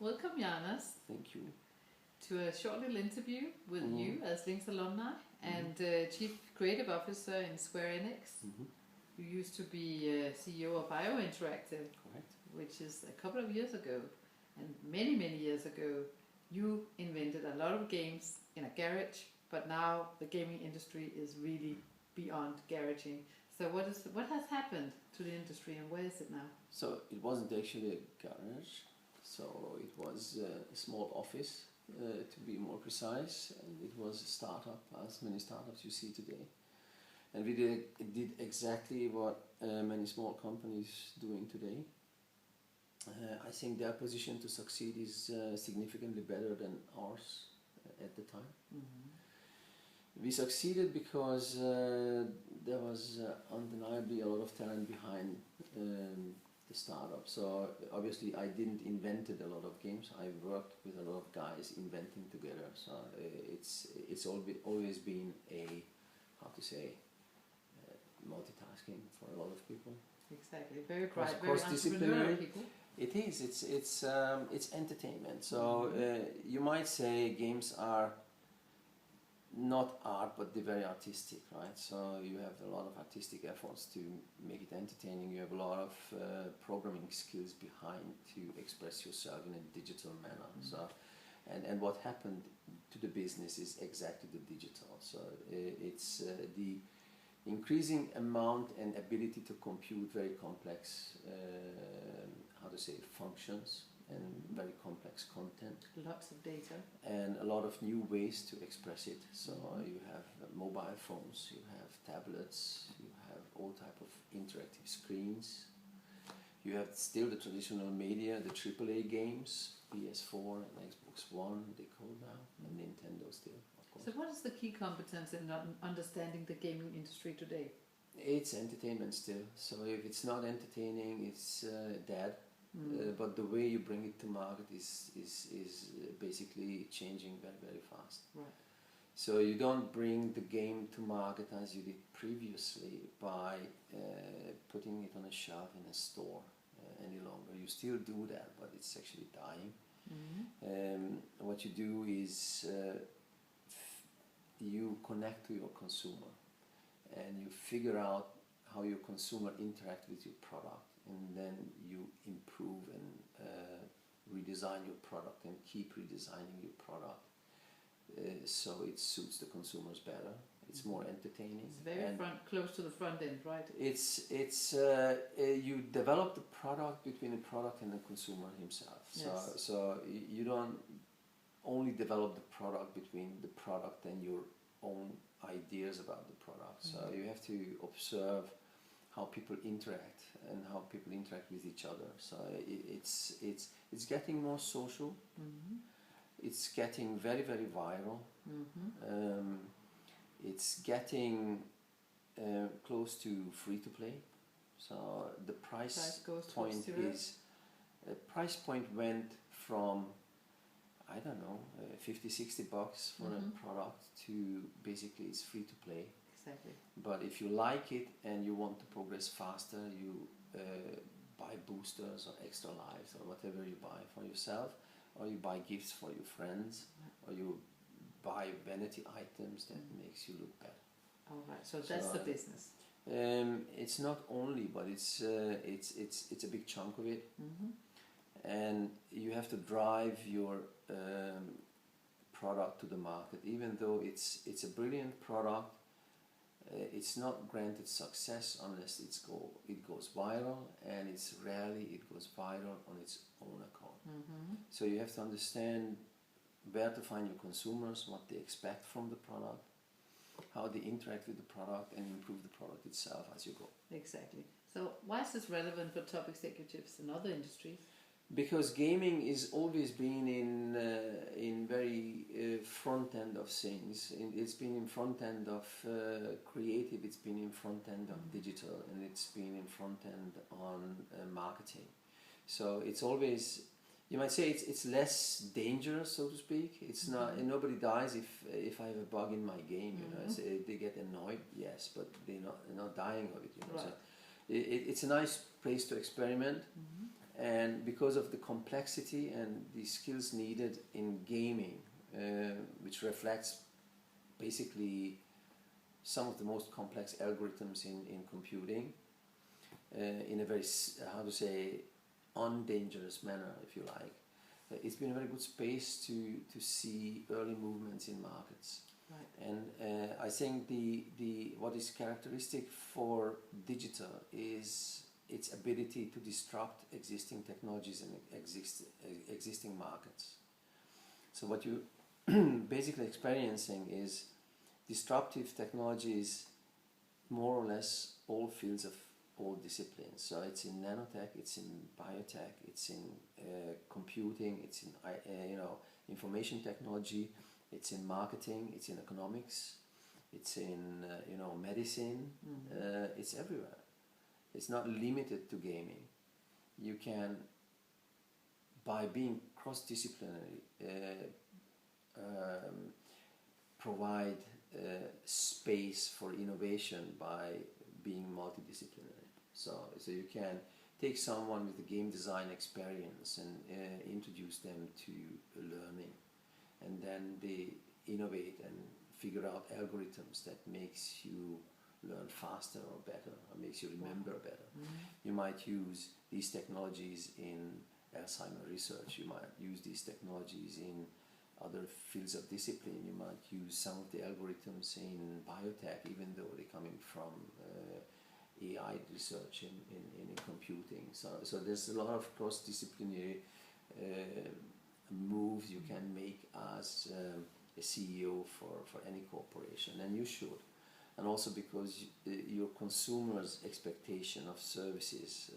welcome Janos Thank you. to a short little interview with you as Link's alumni and Chief Creative Officer in Square Enix. You used to be CEO of IO Interactive, Correct. which is a couple of years ago, and many years ago you invented a lot of games in a garage, but now the gaming industry is really beyond garaging. So what has happened to the industry and where is it now? So it wasn't actually a garage, so it was a small office, to be more precise, and it was a startup, as many startups you see today. And we did exactly what many small companies doing today. I think their position to succeed is significantly better than ours at the time. We succeeded because there was undeniably a lot of talent behind the startup. So obviously I didn't invent a lot of games. I worked with a lot of guys inventing together. So it's always been a, how to say, multitasking for a lot of people. Exactly, very bright, very entrepreneurial people. It is. It's entertainment. So you might say games are not art, but they're very artistic, right? So you have a lot of artistic efforts to make it entertaining. You have a lot of programming skills behind to express yourself in a digital manner. So, and what happened to the business is exactly the digital. So it's the increasing amount and ability to compute very complex, how to say, functions and very complex content. Lots of data. And a lot of new ways to express it. So you have mobile phones, you have tablets, you have all type of interactive screens. You have still the traditional media, the AAA games, PS4 and Xbox One, they call now, and Nintendo still, of course. So what is the key competence in understanding the gaming industry today? It's entertainment still. So if it's not entertaining, it's dead. But the way you bring it to market is basically changing very fast. Right. So you don't bring the game to market as you did previously by putting it on a shelf in a store any longer. You still do that, but it's actually dying. What you do is you connect to your consumer and you figure out how your consumer interact with your product, and then you improve and redesign your product and keep redesigning your product so it suits the consumers better. It's more entertaining. It's very close to the front end, right? It's you develop the product between the product and the consumer himself. Yes. So you don't only develop the product between the product and your own ideas about the product. So you have to observe how people interact and how people interact with each other. So it's getting more social. It's getting very viral. It's getting close to free to play. So the price point went from, I don't know, 50-60 bucks for a product to basically it's free to play. Exactly. But if you like it and you want to progress faster, you buy boosters or extra lives or whatever you buy for yourself, or you buy gifts for your friends, or you buy vanity items that makes you look better. All right. So that's the business. It's not only, but it's a big chunk of it, and you have to drive your product to the market, even though it's a brilliant product. It's not granted success unless it goes viral, and it's rarely it goes viral on its own account. So you have to understand where to find your consumers, what they expect from the product, how they interact with the product, and improve the product itself as you go. Exactly. So why is this relevant for top executives in other industries? Because gaming is always been in very front end of things. It's been in front end of creative. It's been in front end of digital, and it's been in front end on marketing. So it's always, you might say, it's less dangerous, so to speak. It's not. Nobody dies if I have a bug in my game. You know, they get annoyed, yes, but they're not dying of it. You know, right. so it's a nice place to experiment. And because of the complexity and the skills needed in gaming, which reflects basically some of the most complex algorithms in computing, in a very, how to say, undangerous manner, if you like. It's been a very good space to see early movements in markets. Right. And I think what is characteristic for digital is its ability to disrupt existing technologies and existing markets. So what you basically experiencing is disruptive technologies, more or less all fields of all disciplines. So it's in nanotech, it's in biotech, it's in computing, it's in information technology, it's in marketing, it's in economics, it's in medicine. It's everywhere. It's not limited to gaming. You can, by being cross-disciplinary, provide space for innovation by being multidisciplinary. So you can take someone with a game design experience and introduce them to learning, and then they innovate and figure out algorithms that makes you learn faster or better, or makes you remember better. You might use these technologies in Alzheimer research, you might use these technologies in other fields of discipline, you might use some of the algorithms in biotech, even though they're coming from AI research in computing. So there's a lot of cross-disciplinary moves you can make as a CEO for any corporation, and you should. And also because your consumers' expectation of services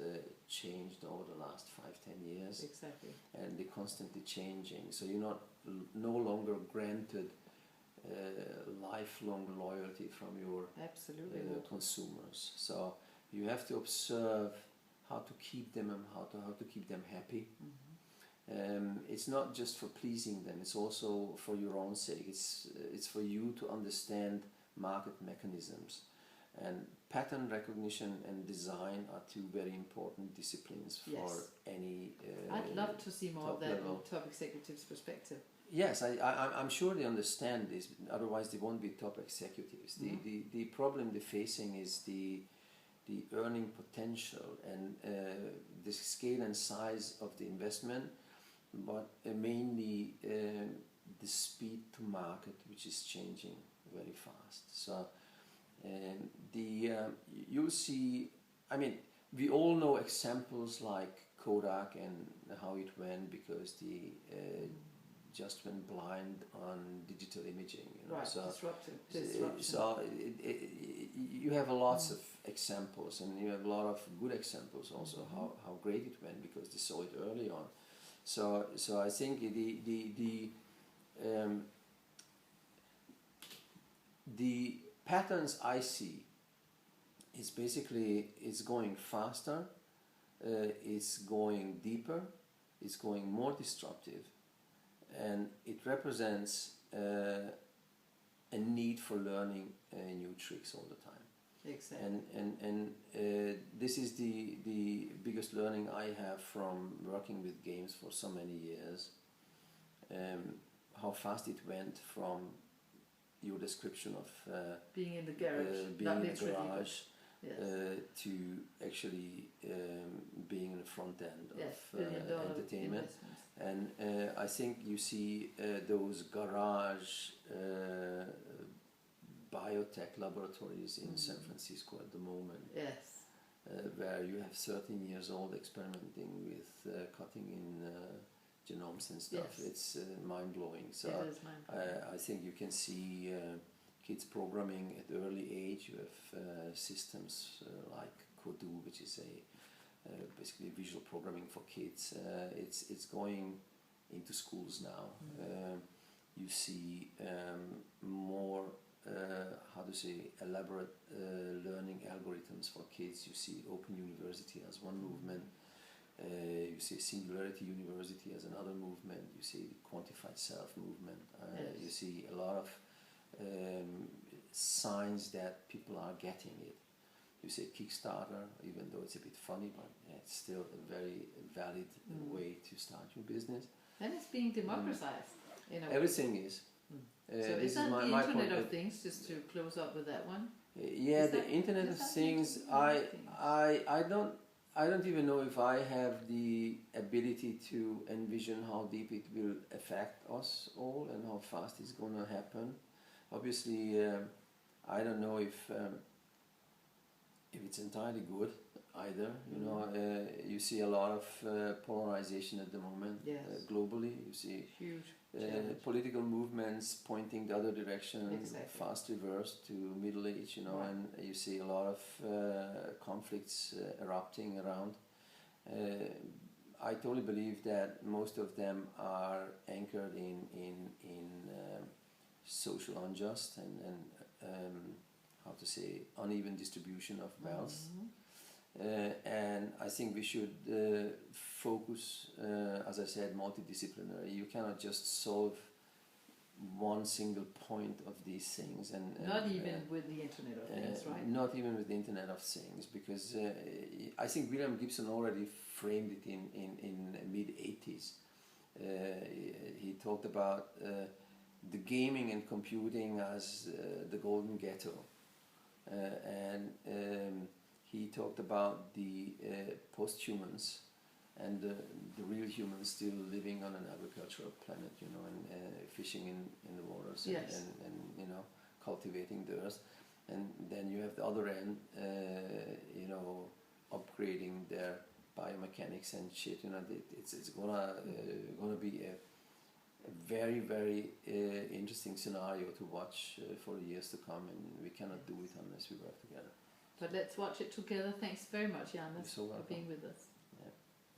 changed over the last 5-10 years. Exactly. And they're constantly changing. So you're no longer granted lifelong loyalty from your consumers. So you have to observe how to keep them and how to keep them happy. It's not just for pleasing them, it's also for your own sake. It's for you to understand market mechanisms, and pattern recognition and design are two very important disciplines for any I'd love to see more of that level. in top executives' perspective. Yes, I'm sure they understand this, otherwise they won't be top executives. The problem they're facing is the earning potential and the scale and size of the investment, but mainly the speed to market, which is changing very fast. So you'll see, I mean, we all know examples like Kodak and how it went because they just went blind on digital imaging. Right, so disruption. So you have lots of examples, and you have a lot of good examples also how great it went because they saw it early on. So I think the patterns I see is basically it's going faster, it's going deeper, it's going more disruptive, and it represents a need for learning new tricks all the time. Exactly. And this is the biggest learning I have from working with games for so many years. How fast it went from your description of being in the garage, being in the garage, to actually being in the front end of entertainment. And I think you see those garage biotech laboratories in San Francisco at the moment. Yes. Where you have 13 years old experimenting with cutting in genomes and stuff. Yes. It's mind-blowing. So it is mind-blowing. I think you can see kids programming at early age. You have systems like Kodu, which is basically visual programming for kids. It's going into schools now. You see more elaborate learning algorithms for kids. You see Open University as one movement. You see Singularity University as another movement. You see Quantified Self movement. You see a lot of signs that people are getting it. you say Kickstarter, even though it's a bit funny, but it's still a very valid way to start your business. And it's being democratized. You know. Everything is. So this is that is my, the my Internet point. of Things, just to close up with that one? Yeah, Is the that- Internet is of that Things. the Internet of Things? I don't even know if I have the ability to envision how deep it will affect us all and how fast it's going to happen. Obviously, I don't know if it's entirely good either. You know, you see a lot of polarization at the moment. Yes. Globally. You see Huge. political movements pointing the other direction, Exactly. fast reverse to Middle Age, you know, Right. and you see a lot of conflicts erupting around. I totally believe that most of them are anchored in social unjust and how to say, uneven distribution of wealth. And I think we should focus, as I said, multidisciplinary. You cannot just solve one single point of these things, and Not even with the Internet of Things, right? Not even with the Internet of Things, because I think William Gibson already framed it in mid 80s. He talked about the gaming and computing as the golden ghetto, and he talked about the post-humans and the real humans still living on an agricultural planet, you know, and fishing in the waters, Yes. and you know, cultivating the earth. And then you have the other end, you know, upgrading their biomechanics and shit. You know, it's gonna be a very, very interesting scenario to watch for the years to come, and we cannot do it unless we work together. But let's watch it together. Thanks very much, Janos, You're so for welcome. being with us.